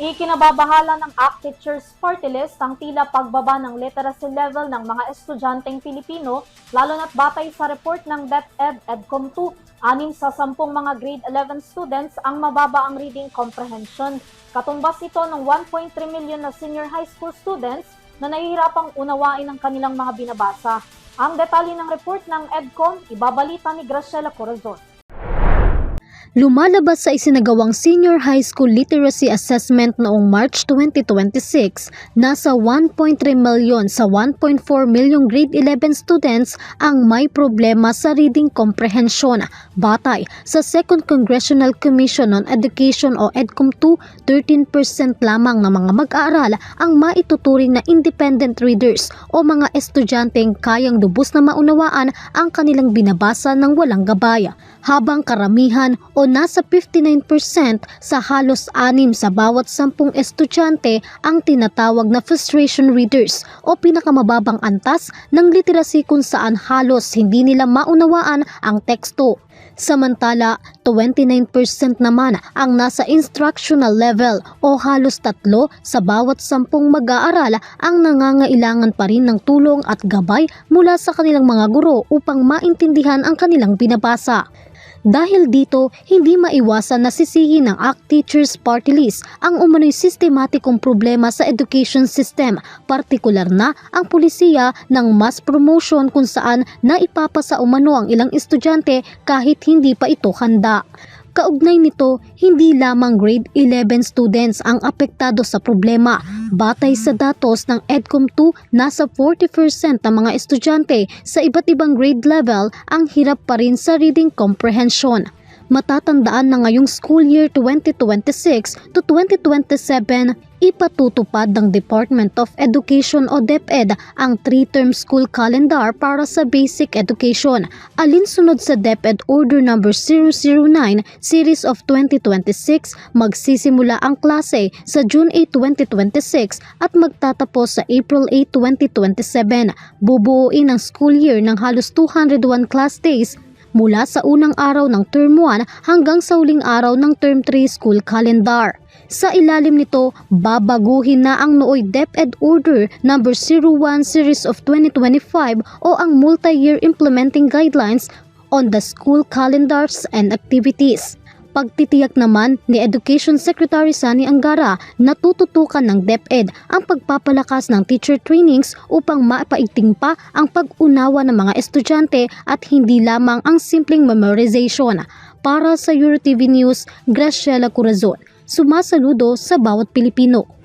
Ikinababahala ng ACT Teachers Party List ang tila pagbaba ng literacy level ng mga estudyanteng Pilipino, lalo na't batay sa report ng DepEd EDCOM 2, 6 sa 10 mga grade 11 students ang mababa ang reading comprehension. Katumbas ito ng 1.3 million na senior high school students na nahihirapang unawain ang kanilang mga binabasa. Ang detalye ng report ng EDCOM, ibabalita ni Graciela Corazon. Lumalabas sa isinagawang Senior High School Literacy Assessment noong March 2026, nasa 1.3 million sa 1.4 million grade 11 students ang may problema sa reading comprehension. Batay sa 2nd Congressional Commission on Education o EDCOM 2, 13% lamang ng mga mag-aaral ang maituturing na independent readers o mga estudyanteng kayang lubos na maunawaan ang kanilang binabasa ng walang gabay, habang karamihan o nasa 59% sa halos 6 sa bawat 10 estudyante ang tinatawag na frustration readers o pinakamababang antas ng literacy kung saan halos hindi nila maunawaan ang teksto. Samantala, 29% naman ang nasa instructional level o halos 3 sa bawat 10 mag-aaral ang nangangailangan pa rin ng tulong at gabay mula sa kanilang mga guro upang maintindihan ang kanilang binabasa. Dahil dito, hindi maiwasan na sisihin ng ACT Teachers Party List ang umano'y sistematikong problema sa education system, partikular na ang pulisiya ng mass promotion kung saan naipapasa umano ang ilang estudyante kahit hindi pa ito handa. Kaugnay nito, hindi lamang grade 11 students ang apektado sa problema. Batay sa datos ng EDCOM 2, nasa 40% ng mga estudyante sa iba't ibang grade level ang hirap pa rin sa reading comprehension. Matatandaan na ngayong school year 2026 to 2027, ipatutupad ng Department of Education o DepEd ang 3-term school calendar para sa basic education. Alinsunod sa DepEd Order No. 009 Series of 2026, magsisimula ang klase sa June 8, 2026 at magtatapos sa April 8, 2027. Bubuuin ang school year ng halos 201 class days mula sa unang araw ng Term 1 hanggang sa huling araw ng Term 3 school calendar. Sa ilalim nito, babaguhin na ang nooy DepEd Order No. 01 Series of 2025 o ang Multi-Year Implementing Guidelines on the School Calendars and Activities. Pagtitiyak naman ni Education Secretary Sani Angara na tututukan ng DepEd ang pagpapalakas ng teacher trainings upang maipaigting pa ang pag-unawa ng mga estudyante at hindi lamang ang simpleng memorization. Para sa EuroTV News, Graciela Corazon, sumasaludo sa bawat Pilipino.